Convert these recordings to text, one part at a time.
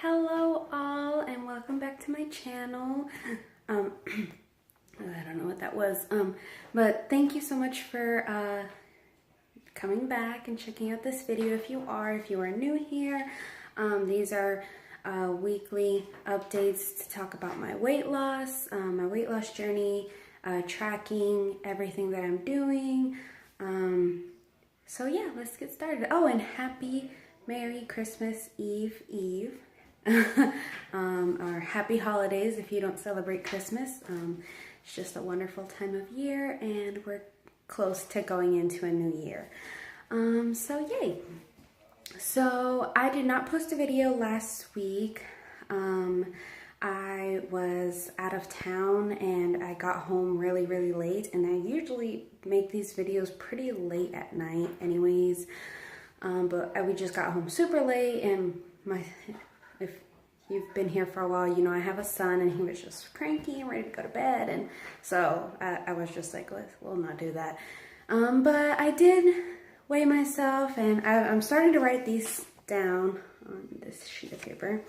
Hello all and welcome back to my channel. I don't know what that was, but thank you so much for coming back and checking out this video. If you are new here, these are weekly updates to talk about my weight loss journey, tracking everything that I'm doing. So yeah, let's get started. Oh, and happy Merry Christmas Eve. Or happy holidays if you don't celebrate Christmas. It's just a wonderful time of year and we're close to going into a new year. So yay. So I did not post a video last week. I was out of town and I got home really late, and I usually make these videos pretty late at night anyways. But we just got home super late, and if you've been here for a while, you know I have a son and he was just cranky and ready to go to bed, and so I was just like, we'll not do that. But I did weigh myself, and I'm starting to write these down on this sheet of paper.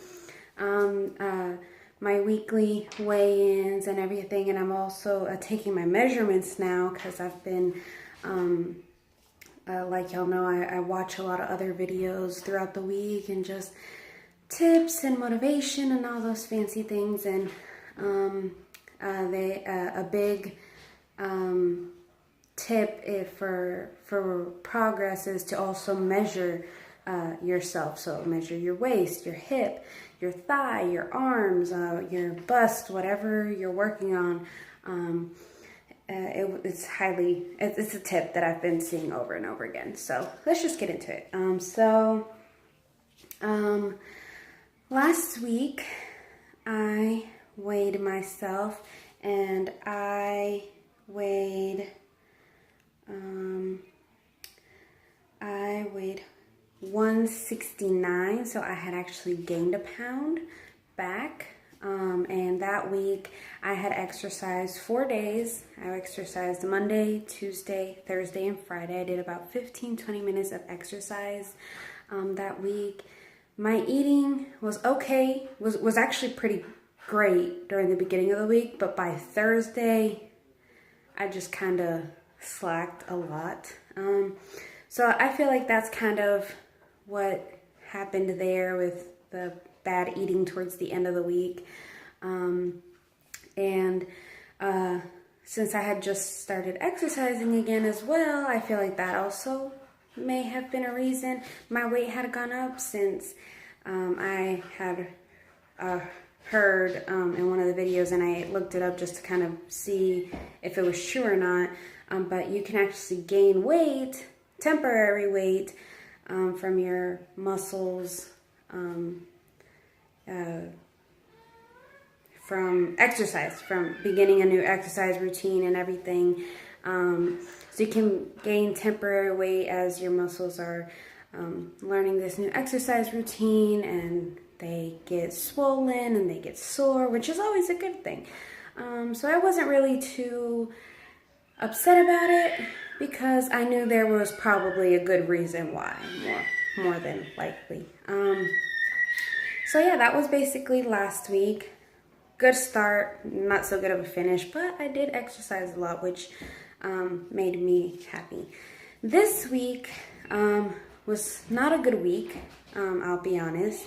My weekly weigh-ins and everything, and I'm also taking my measurements now because I've been like y'all know, I watch a lot of other videos throughout the week and just tips and motivation and all those fancy things, and a big tip for progress is to also measure yourself. So measure your waist, your hip, your thigh, your arms, your bust, whatever you're working on. It's a tip that I've been seeing over and over again. So let's just get into it. Last week I weighed myself, and I weighed 169, so I had actually gained a pound back. And that week I had exercised 4 days. I exercised Monday, Tuesday, Thursday, and Friday. I did about 15-20 minutes of exercise that week. My eating was okay, was actually pretty great during the beginning of the week, but by Thursday I just kind of slacked a lot. So I feel like that's kind of what happened there with the bad eating towards the end of the week. Since I had just started exercising again as well, I feel like that also may have been a reason. My weight had gone up since I had heard in one of the videos, and I looked it up just to kind of see if it was true or not. But you can actually gain weight, temporary weight, from your muscles, from exercise, from beginning a new exercise routine and everything. So you can gain temporary weight as your muscles are learning this new exercise routine, and they get swollen and they get sore, which is always a good thing. So I wasn't really too upset about it because I knew there was probably a good reason why, more than likely. So yeah, that was basically last week. Good start, not so good of a finish, but I did exercise a lot, which made me happy. This week was not a good week, I'll be honest.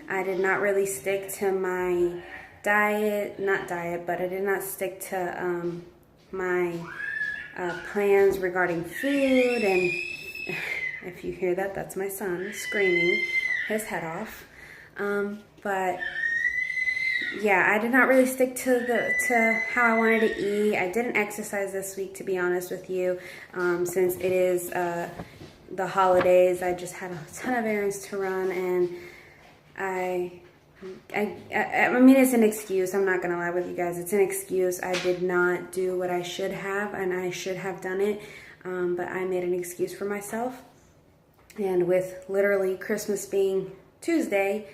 I did not really stick to my but I did not stick to my plans regarding food. And if you hear that, that's my son screaming his head off. But yeah, I did not really stick to how I wanted to eat. I didn't exercise this week, to be honest with you, since it is the holidays. I just had a ton of errands to run, and I mean, it's an excuse. I'm not gonna lie with you guys. It's an excuse. I did not do what I should have, and I should have done it, but I made an excuse for myself. And with literally Christmas being Tuesday,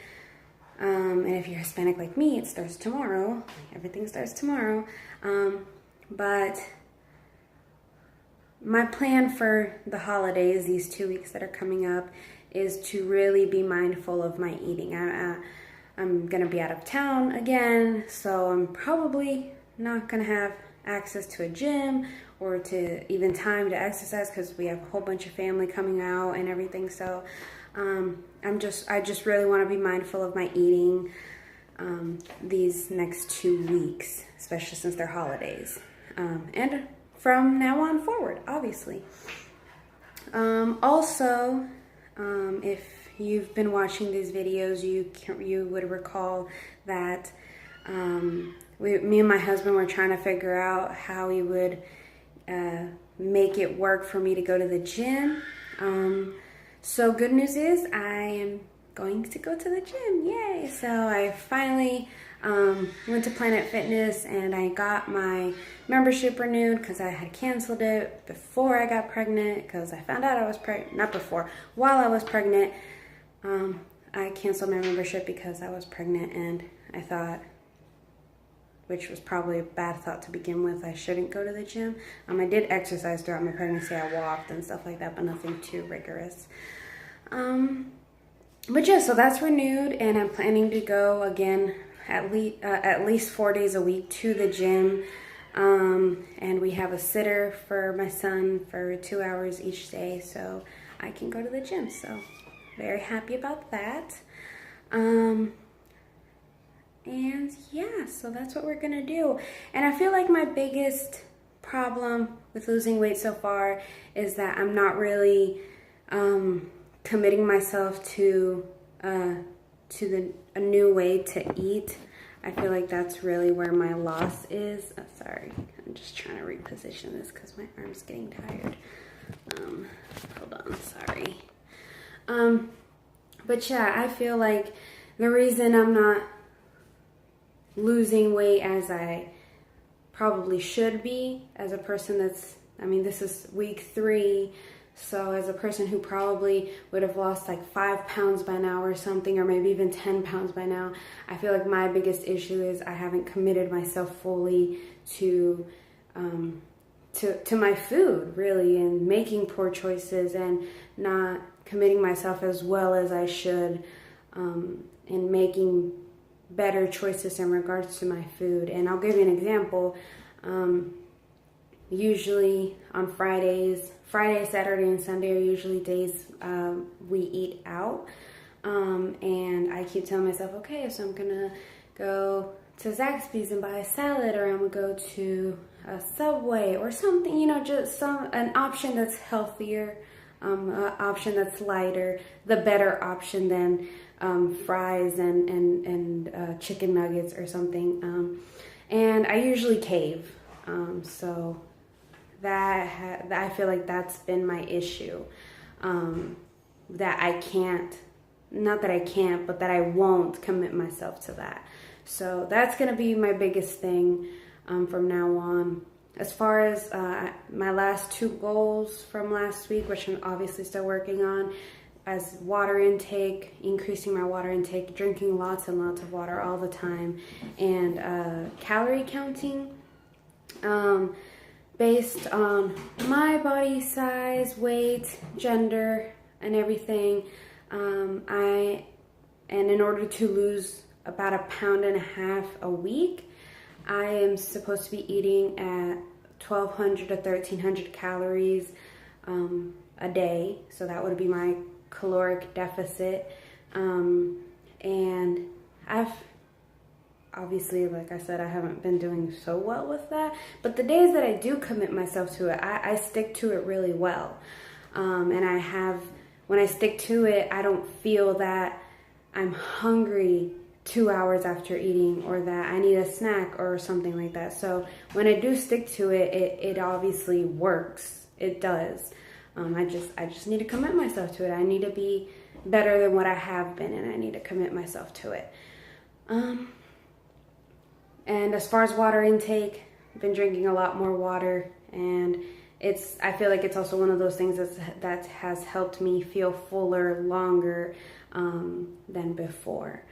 and if you're Hispanic like me, it starts tomorrow. Everything starts tomorrow. But my plan for the holidays, these 2 weeks that are coming up, is to really be mindful of my eating. I'm gonna be out of town again, so I'm probably not gonna have access to a gym or to even time to exercise because we have a whole bunch of family coming out and everything. So I just really want to be mindful of my eating these next 2 weeks, especially since they're holidays, and from now on forward, obviously. Also, if you've been watching these videos, you would recall that me and my husband were trying to figure out how we would make it work for me to go to the gym. So good news is I am going to go to the gym. Yay! So I finally went to Planet Fitness and I got my membership renewed because I had canceled it before I got pregnant because I found out I was pregnant. Not before, while I was pregnant. I canceled my membership because I was pregnant and I thought, which was probably a bad thought to begin with, I shouldn't go to the gym. I did exercise throughout my pregnancy. I walked and stuff like that, but nothing too rigorous. But yeah, so that's renewed, and I'm planning to go again at least 4 days a week to the gym. And we have a sitter for my son for 2 hours each day, so I can go to the gym. So very happy about that. And yeah, so that's what we're gonna do. And I feel like my biggest problem with losing weight so far is that I'm not really committing myself to a new way to eat. I feel like that's really where my loss is. Oh, sorry, I'm just trying to reposition this because my arm's getting tired. Hold on, sorry. But yeah, I feel like the reason I'm not losing weight as I probably should be, as a person that's, this is week 3, so as a person who probably would have lost like 5 pounds by now or something, or maybe even 10 pounds by now, I feel like my biggest issue is I haven't committed myself fully to my food, really, and making poor choices and not committing myself as well as I should, and making better choices in regards to my food. And I'll give you an example. Usually on Friday, Saturday, and Sunday are usually days we eat out. And I keep telling myself, okay, so I'm gonna go to Zaxby's and buy a salad, or I'm gonna go to a Subway or something, just an option that's healthier, an option that's lighter, the better option than fries and chicken nuggets or something. And I usually cave. So that I feel like that's been my issue. That I can't, not that I can't, but that I won't commit myself to that. So that's going to be my biggest thing from now on. As far as my last 2 goals from last week, which I'm obviously still working on, as water intake, increasing my water intake, drinking lots and lots of water all the time, and calorie counting. Based on my body size, weight, gender, and everything, and in order to lose about 1.5 pounds a week, I am supposed to be eating at 1,200 to 1,300 calories a day. So that would be my caloric deficit. And I've obviously, like I said, I haven't been doing so well with that. But the days that I do commit myself to it, I stick to it really well. And when I stick to it, I don't feel that I'm hungry 2 hours after eating, or that I need a snack or something like that. So when I do stick to it, it obviously works. It does. I just need to commit myself to it. I need to be better than what I have been, and I need to commit myself to it. And as far as water intake, I've been drinking a lot more water, and I feel like it's also one of those things that has helped me feel fuller longer than before.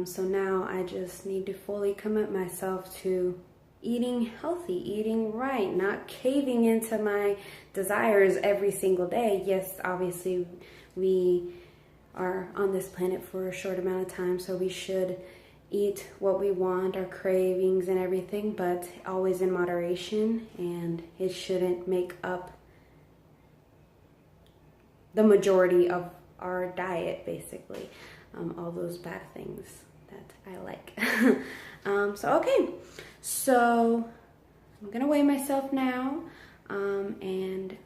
So now I just need to fully commit myself to eating healthy, eating right, not caving into my desires every single day. Yes, obviously we are on this planet for a short amount of time, so we should eat what we want, our cravings and everything, but always in moderation, and it shouldn't make up the majority of our diet, basically. All those bad things that I like. Okay, so I'm gonna weigh myself now, and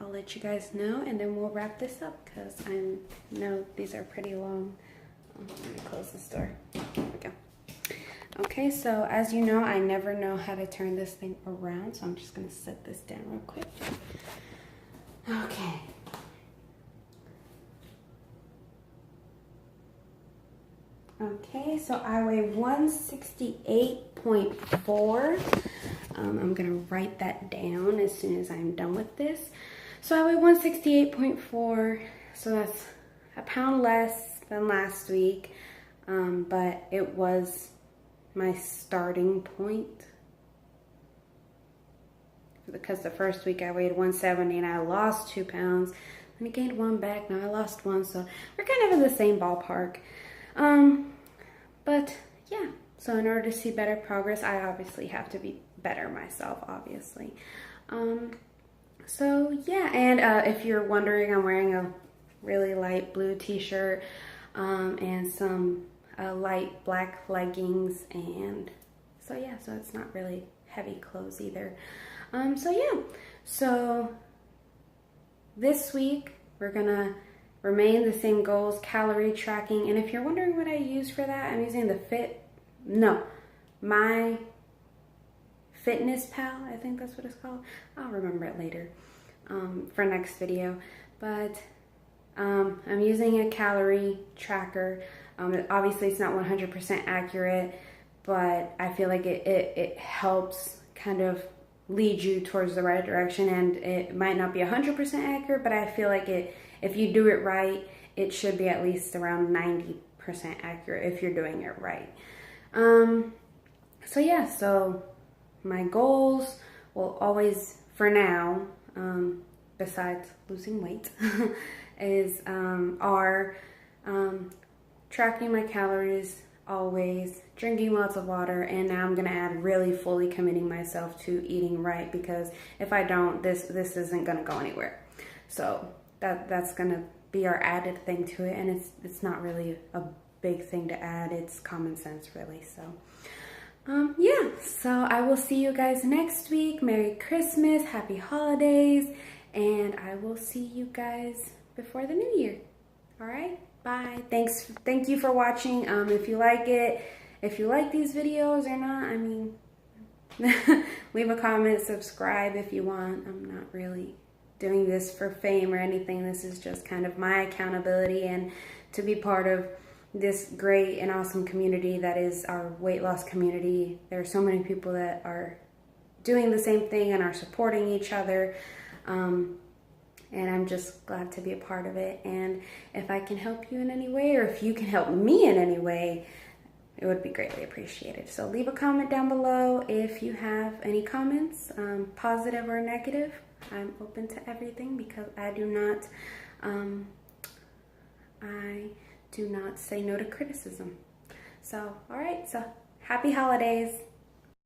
I'll let you guys know, and then we'll wrap this up because I know these are pretty long. Let me close this door. There we go. Okay, so as you know, I never know how to turn this thing around, so I'm just gonna set this down real quick. Okay. Okay, so I weigh 168.4. I'm gonna write that down as soon as I'm done with this. So I weigh 168.4, so that's a pound less than last week, but it was my starting point. Because the first week I weighed 170 and I lost 2 pounds, and I gained 1 back, now I lost 1, so we're kind of in the same ballpark. But yeah, so in order to see better progress, I obviously have to be better myself, obviously. So yeah, and if you're wondering, I'm wearing a really light blue t-shirt and some light black leggings, and so yeah, so it's not really heavy clothes either. So yeah, so this week we're gonna remain the same goals, calorie tracking, and if you're wondering what I use for that, I'm using my Fitness Pal, I think that's what it's called. I'll remember it later for next video, but I'm using a calorie tracker. Obviously it's not 100% accurate, but I feel like it helps kind of lead you towards the right direction, and it might not be 100% accurate, but I feel like if you do it right, it should be at least around 90% accurate if you're doing it right. So yeah, so my goals will always, for now, besides losing weight, are tracking my calories, always drinking lots of water, and now I'm gonna add really fully committing myself to eating right, because if I don't, this isn't gonna go anywhere. So that's gonna be our added thing to it, and it's not really a big thing to add, it's common sense really. So yeah, so I will see you guys next week. Merry Christmas, happy holidays, and I will see you guys before the new year. All right, bye. Thank you for watching. If you like it, if you like these videos or not, I mean, leave a comment, subscribe if you want. I'm not really doing this for fame or anything. This is just kind of my accountability and to be part of this great and awesome community that is our weight loss community. There are so many people that are doing the same thing and are supporting each other, and I'm just glad to be a part of it. And if I can help you in any way, or if you can help me in any way, it would be greatly appreciated. So leave a comment down below if you have any comments, positive or negative. I'm open to everything because I do not say no to criticism. So, all right, so happy holidays.